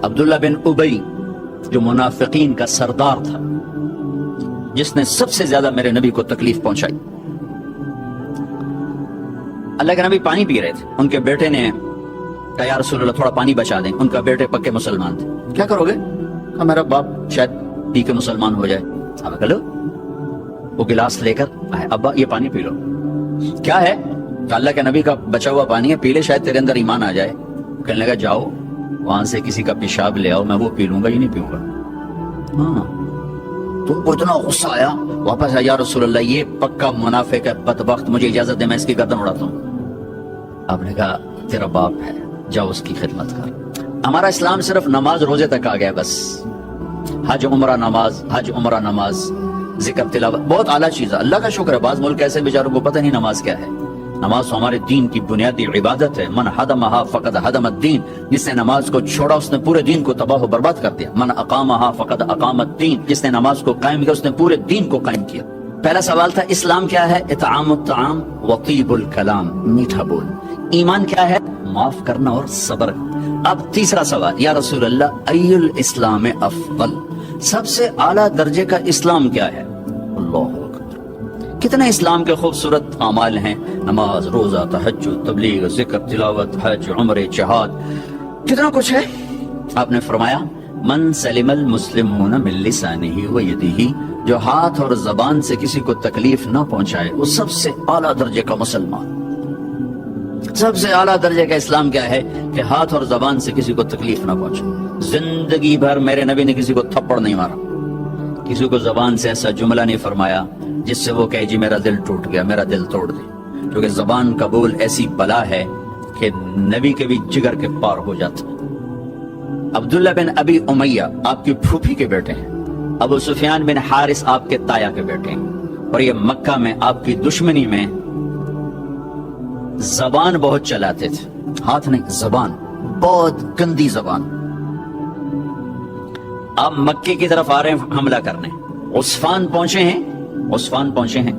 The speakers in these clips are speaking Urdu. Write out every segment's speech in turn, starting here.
عبداللہ بن ابی جو منافقین کا سردار تھا، جس نے سب سے زیادہ میرے نبی کو تکلیف پہنچائی، اللہ کے نبی پانی پی رہے تھے، ان کے بیٹے نے کہا یا رسول اللہ تھوڑا پانی بچا دیں، ان کا بیٹے پکے مسلمان تھے، کیا کرو گے؟ کہا میرا باپ شاید پی کے مسلمان ہو جائے۔ اب کہا لو، وہ گلاس لے کر آئے، ابا یہ پانی پی لو، کیا ہے؟ کہ اللہ کے نبی کا بچا ہوا پانی ہے، پی لے شاید تیرے اندر ایمان آ جائے۔ کہنے لگا جاؤ وہاں سے کسی کا پیشاب لے آؤ، میں وہ پی لوں گا، یہ نہیں پیوں گا۔ ہاں تم کو اتنا غصہ آیا، واپس آیا، یا رسول اللہ یہ پکا منافق ہے، بدبخت، مجھے اجازت دے میں اس کی گردن اڑاتا ہوں۔ آپ نے کہا تیرا باپ ہے، جاؤ اس کی خدمت کر۔ ہمارا اسلام صرف نماز روزے تک آ گیا، بس حج عمرہ نماز، حج عمرہ نماز، ذکر تلاوت بہت اعلیٰ چیز ہے، اللہ کا شکر ہے۔ بعض ملک ایسے بیچاروں کو پتہ نہیں نماز کیا ہے۔ نماز تو ہمارے دین کی بنیادی عبادت ہے، من حدمہا فقد حدم الدین، جس نے نماز کو چھوڑا اس نے پورے دین کو تباہ و برباد کر دیا۔ من اقامہا فقد اقام الدین، جس نے نماز کو قائم کیا اس نے پورے دین کو قائم کیا۔ پہلا سوال تھا اسلام کیا ہے؟ اطعام الطعام وطیب الکلام، میٹھا بول۔ ایمان کیا ہے؟ معاف کرنا اور صبر۔ اب تیسرا سوال، یا رسول اللہ ای الاسلام افضل، سب سے اعلیٰ درجے کا اسلام کیا ہے؟ اللہ اکبر، کتنے اسلام کے خوبصورت اعمال ہیں، نماز، روزہ، تہجد، تبلیغ، ذکر، تلاوت، حج، عمرے، جہاد، کتنا کچھ ہے۔ آپ نے فرمایا من سلم المسلمون من لسانہ و یدہ، جو ہاتھ اور زبان سے کسی کو تکلیف نہ پہنچائے وہ سب سے اعلیٰ درجے کا مسلمان۔ سب سے اعلیٰ درجے کا اسلام کیا ہے؟ کہ ہاتھ اور زبان سے کسی کو تکلیف نہ پہنچے۔ زندگی بھر میرے نبی نے کسی کو تھپڑ نہیں مارا، کسی کو زبان سے ایسا جملہ نہیں فرمایا جس سے وہ کہے جی میرا دل ٹوٹ گیا، میرا دل توڑ دے، کیونکہ زبان کا بول ایسی بلا ہے کہ نبی کے بھی جگر کے پار ہو جاتا۔ عبداللہ بن ابی امیہ آپ کی پھوپھی کے بیٹے ہیں، ابو سفیان بن حارث آپ کے تایا کے بیٹے ہیں، اور یہ مکہ میں آپ کی دشمنی میں زبان بہت چلاتے تھے، ہاتھ نہیں، زبان، بہت گندی زبان۔ آپ مکے کی طرف آ رہے ہیں حملہ کرنے، عصفان پہنچے ہیں، عصفان پہنچے ہیں،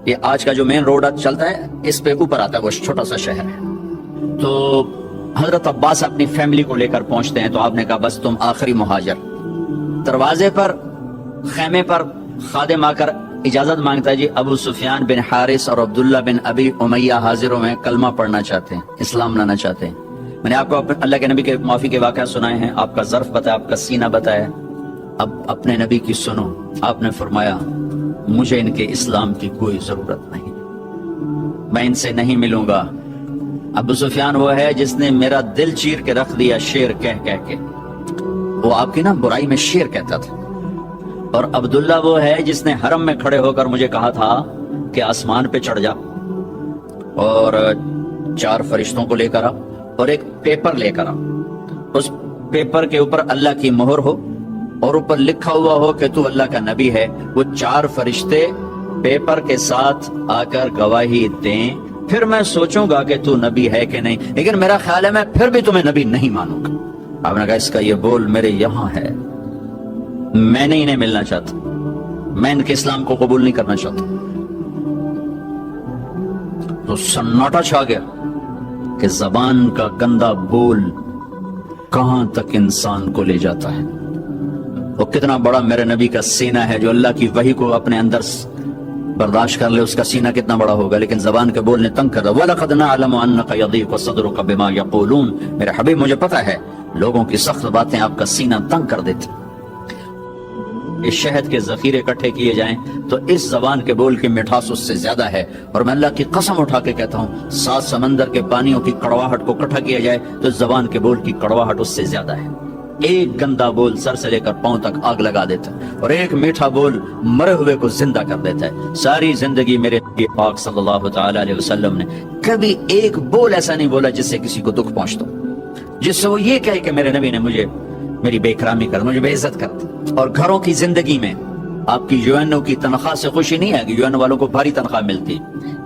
یہ آج کا جو مین روڈ چلتا ہے اس پہ اوپر آتا ہے، وہ چھوٹا سا شہر ہے۔ تو حضرت عباس اپنی فیملی کو لے کر پہنچتے ہیں، تو آپ نے کہا بس تم آخری مہاجر۔ دروازے پر، خیمے پر خادم آ کر اجازت مانگتا ہے، جی ابو سفیان بن حارث اور عبداللہ بن ابی امیہ حاضروں میں، کلمہ پڑھنا چاہتے ہیں، اسلام لانا چاہتے ہیں۔ میں نے آپ کو اللہ کے نبی کے معافی کے واقعہ سنائے ہیں، آپ کا ظرف بتایا، آپ کا سینہ بتایا، اب اپنے نبی کی سنو۔ آپ نے فرمایا مجھے ان کے اسلام کی کوئی ضرورت نہیں، میں ان سے نہیں ملوں گا۔ ابو سفیان وہ ہے جس نے میرا دل چیر کے رکھ دیا شیر کہہ کہہ کے، وہ آپ کی نا برائی میں شیر کہتا تھا۔ اور عبداللہ وہ ہے جس نے حرم میں کھڑے ہو کر مجھے کہا تھا کہ آسمان پہ چڑھ جا اور 4 فرشتوں کو لے کر آ اور ایک پیپر لے کر آ، اس پیپر کے اوپر اللہ کی مہر ہو اور اوپر لکھا ہوا ہو کہ تو اللہ کا نبی ہے۔ وہ 4 فرشتے پیپر کے ساتھ آ کر گواہی دیں، پھر میں سوچوں گا کہ تو نبی ہے کہ نہیں، لیکن میرا خیال ہے میں پھر بھی تمہیں نبی نہیں مانوں گا۔ آپ نے کہا اس کا یہ بول میرے یہاں ہے، میں نہیں انہیں ملنا چاہتا، میں ان کے اسلام کو قبول نہیں کرنا چاہتا۔ تو سناٹا چھا گیا کہ زبان کا گندا بول کہاں تک انسان کو لے جاتا ہے۔ وہ کتنا بڑا میرے نبی کا سینہ ہے، جو اللہ کی وحی کو اپنے اندر برداشت کر لے، اس کا سینہ کتنا بڑا ہوگا، لیکن زبان کے بول نے تنگ کر دیا۔ وَلَقَدْ نَعْلَمُ أَنَّكَ يَضِيقُ صَدْرُكَ بِمَا يَقُولُونَ، میرے حبیب مجھے پتا ہے لوگوں کی سخت باتیں آپ کا سینہ تنگ کر دیتی۔ اس شہد کے ذخیرے اکٹھے کیے جائیں تو اس زبان کے بول کی مٹھاس اس سے زیادہ ہے، اور میں اللہ کی قسم اٹھا کے کہتا ہوں 7 سمندر کے پانیوں کی کڑواہٹ کو اکٹھا کیا جائے تو اس زبان کے بول کی کڑواہٹ اس سے زیادہ ہے۔ ایک گندا بول سر سے لے کر پاؤں تک آگ لگا دیتا ہے، اور ایک میٹھا بول مرے ہوئے کو زندہ کر دیتا ہے۔ ساری زندگی میرے نبی پاک صلی اللہ تعالی علیہ وسلم نے کبھی ایک بول ایسا نہیں بولا جس سے کسی کو دکھ پہنچتا، جس سے وہ یہ کہے کہ میرے نبی نے مجھے میری بے اکرامی کر، مجھے بے عزت کر۔ اور گھروں کی زندگی میں آپ کی یو این او کی تنخواہ سے خوشی نہیں آئے گی، یو این او والوں کو بھاری تنخواہ ملتی،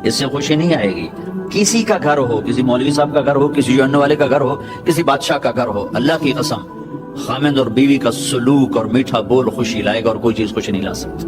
اس سے خوشی نہیں آئے گی۔ کسی کا گھر ہو، کسی مولوی صاحب کا گھر ہو، کسی یو این او والے کا گھر ہو، کسی بادشاہ کا گھر ہو، اللہ کی قسم خامند اور بیوی کا سلوک اور میٹھا بول خوشی لائے گا، اور کوئی چیز خوشی نہیں لا سکتی۔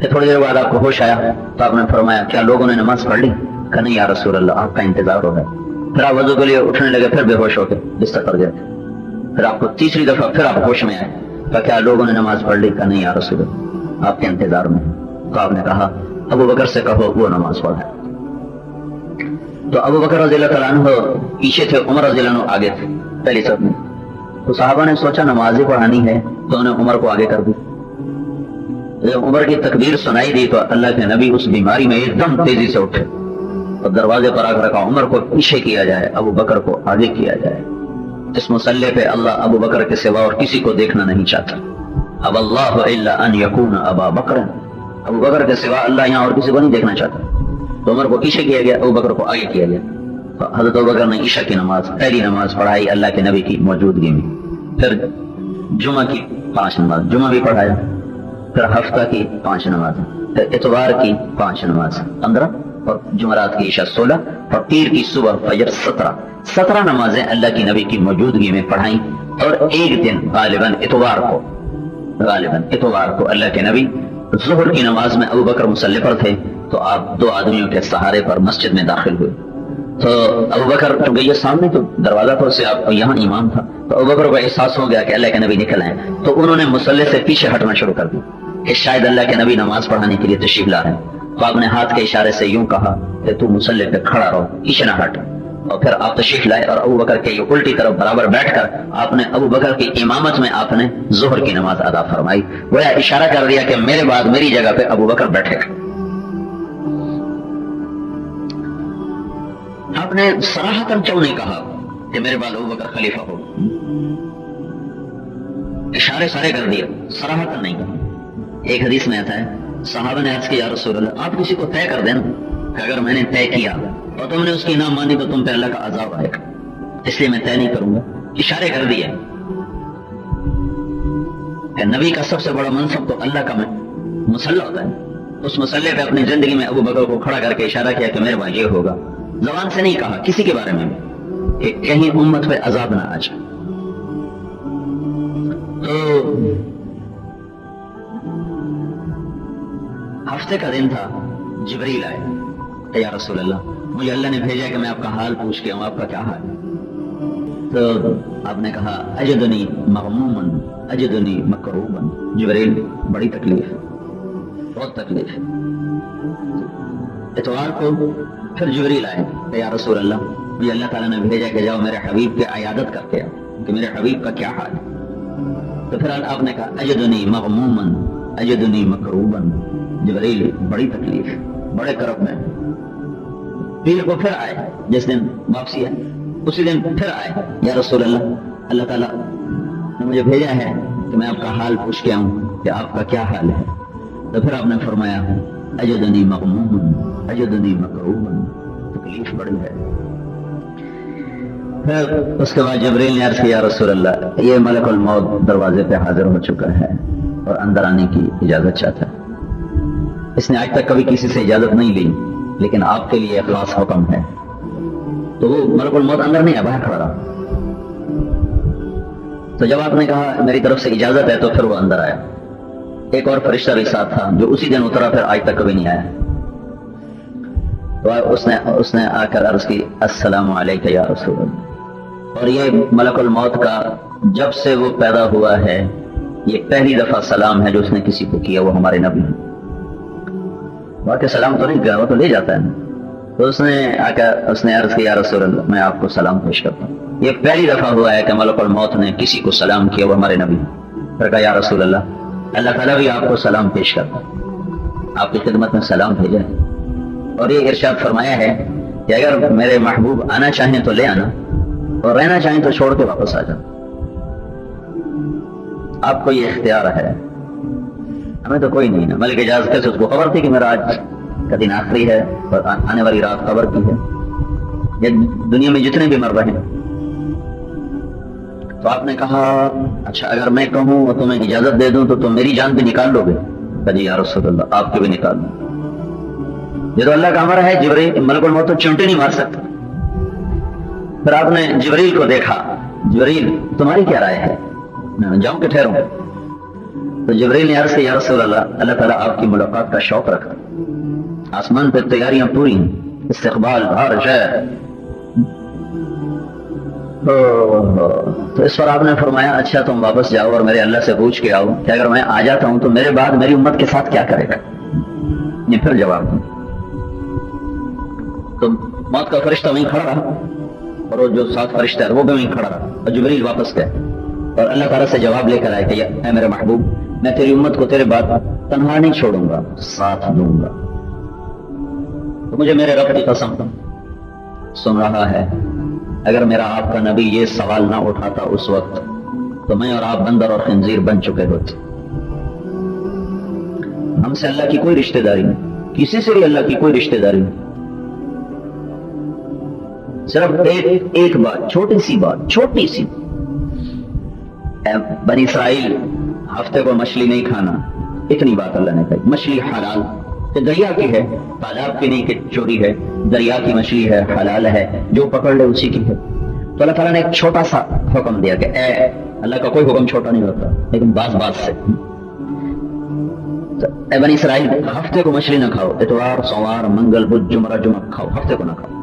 پھر تھوڑی دیر بعد آپ کو ہوش آیا تو آپ نے فرمایا کیا لوگوں نے نماز پڑھ لی؟ کہا نہیں یا رسول اللہ آپ کا انتظار ہو رہا ہے. پھر آپ وضو کے لیے اٹھنے لگے, پھر بے ہوش ہو کے بستر پر گئے. پھر آپ کو تیسری دفعہ پھر آپ ہوش میں آئے, کہا کیا لوگوں نے نماز پڑھ لی؟ کہا نہیں یا رسول اللہ آپ کے انتظار میں. تو آپ نے کہا ابو بکر سے کہو وہ نماز پڑھائے. تو ابو بکر رضی اللہ تعالیٰ عنہ پیچھے تھے, عمر رضی اللہ عنہ آگے تھے پہلی صف میں. تو صحابہ نے سوچا نماز پڑھانی ہے تو انہوں نے عمر کو آگے کر دی. جب عمر کی تکبیر سنائی دی تو اللہ کے نبی اس بیماری میں ایک دم تیزی سے اٹھے اور دروازے پر آ کر رکھا عمر کو پیچھے کیا جائے, ابو بکر کو آگے کیا جائے. اس مسئلے پہ اللہ ابو بکر کے سوا اور کسی کو دیکھنا نہیں چاہتا. اب اللہ الا ان یکون ابا بکر, ابو بکر کے سوا اللہ یہاں اور کسی کو نہیں دیکھنا چاہتا. تو عمر کو پیچھے کیا گیا, ابو بکر کو آگے کیا گیا. تو حضرت ابو بکر نے عشاء کی نماز پہلی نماز پڑھائی اللہ کے نبی کی موجودگی میں. پھر جمعہ کی 5 نماز, جمعہ بھی پڑھایا. پھر ہفتہ کی 5 نماز, پھر اتوار کی 5 نماز 15, اور جمعرات کی عشاء 16, اور پیر کی صبح فجر 17 نمازیں اللہ کی نبی کی موجودگی میں پڑھائیں. اور ایک دن غالباً اتوار کو اللہ کے نبی ظہر کی نماز میں ابو بکر مصلی پر تھے تو آپ 2 آدمیوں کے سہارے پر مسجد میں داخل ہوئے. تو ابو بکر چونکہ یہ سامنے تو دروازہ تو سے آپ یہاں امام تھا, تو ابو بکر کو احساس ہو گیا کہ اللہ کے نبی نکل آئے. تو انہوں نے مصلی سے پیچھے ہٹنا شروع کر دیا کہ شاید اللہ کے نبی نماز پڑھانے کے لیے تشریف لا رہے ہیں. تو آپ نے ہاتھ کے اشارے سے یوں کہا کہ تو مصلی پہ کھڑا رہو, پیچھے نہ ہٹ. اور پھر آپ تشریف لائے اور ابو بکر کے یہ الٹی طرف برابر بیٹھ کر آپ نے ابو بکر کی امامت میں آپ نے ظہر کی نماز ادا فرمائی. گویا اشارہ کر دیا کہ میرے بعد میری جگہ پہ ابو بکر بیٹھے گا. آپ نے صراحتاً کیوں نہیں کہا کہ میرے بعد ابو بکر خلیفہ ہو؟ اشارے سارے کر دیا, صراحتاً نہیں کہا. ایک حدیث میں آتا ہے صحابہ نے عرض کیا یا رسول اللہ آپ کسی کو طے کر دینا کہ اگر میں نے طے کیا اور تم نے اس کی نہ مانی تو تم پہ اللہ کا عذاب آئے گا, اس لیے میں طے نہیں کروں گا. اشارے کر دیا کہ نبی کا سب سے بڑا منصب تو اللہ کا مسلح ہوتا ہے. اس مسئلے پہ اپنی زندگی میں ابو بکر کو کھڑا کر کے اشارہ کیا کہ میرے بعد یہ ہوگا. زبان سے نہیں کہا کسی کے بارے میں کہ کہیں امت پہ عذاب نہ آ جائے. تو ہفتے کا دن تھا, جبریل آئے کہ یا رسول اللہ مجھے اللہ نے بھیجا کہ میں آپ کا حال پوچھ کے ہوں, آپ کا کیا حال ہے؟ تو آپ نے کہا اجدنی مغمومن اجدنی مکروبن. جبریل بڑی تکلیف, بہت تکلیف. اتوار کو پھر جبریل آئے کہ یا رسول اللہ مجھے اللہ تعالیٰ نے بھیجا کہ جاؤ میرے حبیب کی عیادت کر کے آؤ کہ میرے حبیب کا کیا حال ہے. تو پھر آپ نے کہا اجدنی مغمومن اجدنی مکروبن. جبریل بڑی تکلیف, بڑے کرب میں. پیر کو پھر آئے, جس دن واپسی ہے اسی دن پھر آئے یا رسول اللہ اللہ تعالیٰ نے مجھے بھیجا ہے کہ میں آپ کا حال پوچھ کے آؤں کہ آپ کا کیا حال ہے. تو پھر آپ نے فرمایا اجدنی مغمومن اجدنی مکروبن, تکلیف بڑی ہے. پھر اس کے بعد جبریل نے عرض کیا یا رسول اللہ یہ ملک الموت دروازے پہ حاضر ہو چکا ہے اور اندر آنے کی اجازت چاہتا ہے. اس نے آج تک کبھی کسی سے اجازت نہیں لی لیکن آپ کے لیے خاص حکم ہے. تو وہ ملک الموت اندر نہیں ہے, باہر کھڑا رہا. تو جب آپ نے کہا میری طرف سے اجازت ہے تو پھر وہ اندر آیا. ایک اور فرشتہ بھی ساتھ تھا جو اسی دن اترا, پھر آج تک کبھی نہیں آیا. تو اس نے آ کر عرض کی السلام علیکم یا رسول اللہ. اور یہ ملک الموت کا جب سے وہ پیدا ہوا ہے یہ پہلی دفعہ سلام ہے جو اس نے کسی کو کیا, وہ ہمارے نبی ہیں. واقعی سلام تو نہیں کیا, وہ تو لے جاتا ہے. تو اس نے آ کر اس نے عرض کیا یا رسول اللہ میں آپ کو سلام پیش کرتا ہوں. یہ پہلی دفعہ ہوا ہے کہ ملک الموت نے کسی کو سلام کیا, وہ ہمارے نبی ہیں. پھر کہا یا رسول اللہ تعالیٰ بھی آپ کو سلام پیش کرتا ہے, آپ کی خدمت میں سلام بھیجا ہے. اور یہ ارشاد فرمایا ہے کہ اگر میرے محبوب آنا چاہیں تو لے آنا اور رہنا چاہیں تو چھوڑ کے واپس آ جاؤ. آپ کو یہ اختیار ہے, ہمیں تو کوئی نہیں ہے. ملک اجاز کیسے اس کو خبر تھی کہ میرا آج کا دن آخری ہے اور آنے والی رات قبر کی ہے, یہ دنیا میں جتنے بھی مر رہے ہیں. تو آپ نے کہا اچھا اگر میں کہوں اور تمہیں اجازت دے دوں تو تم میری جان بھی نکال لو گے؟ کہ جی یا رسول اللہ آپ کی بھی نکال لوں. یہ تو اللہ کا امر ہے. جبریل ملک الموت تو چونٹی نہیں مار سکتا. پھر آپ نے جبریل کو دیکھا, جبریل تمہاری کیا رائے ہے, میں جاؤں کہ ٹھہروں؟ تو جبریل نے عرض کیا یا رسول اللہ، اللہ تعالیٰ آپ کی ملاقات کا شوق رکھتا، آسمان پہ تیاریاں پوری ہیں، استقبال ہر جگہ۔ تو اس پر آپ نے فرمایا اچھا تم واپس جاؤ اور میرے اللہ سے پوچھ کے آؤ کہ اگر میں آ جاتا ہوں تو میرے بعد میری امت کے ساتھ کیا کرے گا؟ یہ پھر جواب دوں۔ تو موت کا فرشتہ وہیں کھڑا رہا اور وہ جو ساتھ فرشتہ ہے وہ بھی وہیں کھڑا رہا، اور جبریل واپس گئے اور اللہ تعالیٰ سے جواب لے کر آئے کہ اے میرے محبوب، میں تیری امت کو تیرے بعد تنہا نہیں چھوڑوں گا، ساتھ دوں گا۔ تو مجھے میرے رب کی قسم سن رہا ہے، اگر میرا آپ کا نبی یہ سوال نہ اٹھاتا اس وقت تو میں اور آپ بندر اور خنزیر بن چکے ہوتے۔ ہم سے اللہ کی کوئی رشتہ داری نہیں، کسی سے بھی اللہ کی کوئی رشتہ داری نہیں، صرف ایک بات، چھوٹی سی بات، چھوٹی سی، بنی اسرائیل ہفتے کو مچھلی نہیں کھانا، اتنی بات اللہ نے کہی۔ مچھلی حلال کہ دریا کی ہے، تالاب کی نہیں کہ چوری ہے، دریا کی مچھلی ہے، حلال ہے، جو پکڑ لے اسی کی ہے۔ تو اللہ تعالیٰ نے ایک چھوٹا سا حکم دیا کہ اے، اللہ کا کوئی حکم چھوٹا نہیں ہوتا، لیکن بعض سے اے بنی اسرائیل ہفتے کو مچھلی نہ کھاؤ، اتوار، سوار، منگل، بدھ، جمعہ کھاؤ، ہفتے کو نہ کھاؤ۔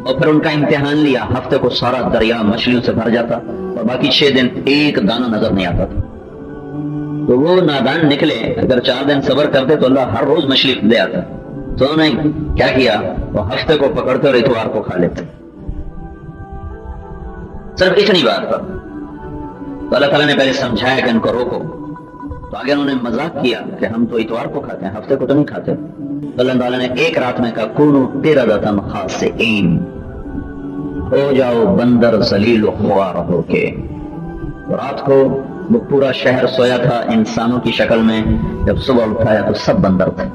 اور پھر ان کا امتحان لیا، ہفتے کو سارا دریا مچھلیوں سے بھر جاتا اور باقی 6 دن ایک دانہ نظر نہیں آتا تھا۔ تو وہ نادان نکلے، اگر 4 دن صبر کرتے تو اللہ ہر روز مچھلی دے آتا۔ تو انہوں نے کیا کیا، وہ ہفتے کو پکڑتے اور اتوار کو کھا لیتے، صرف اتنی بات پر۔ تو اللہ تعالیٰ نے پہلے سمجھایا کہ ان کو روکو، تو آگے انہوں نے مذاق کیا کہ ہم تو اتوار کو کھاتے ہیں، ہفتے کو تو نہیں کھاتے۔ تو اللہ تعالیٰ نے ایک رات میں کہا کونوا قردۃ خاسئین، ہو جاؤ بندر ذلیل و خوار ہو کے۔ تو رات کو وہ پورا شہر سویا تھا انسانوں کی شکل میں، جب صبح اٹھایا تو سب بندر تھے۔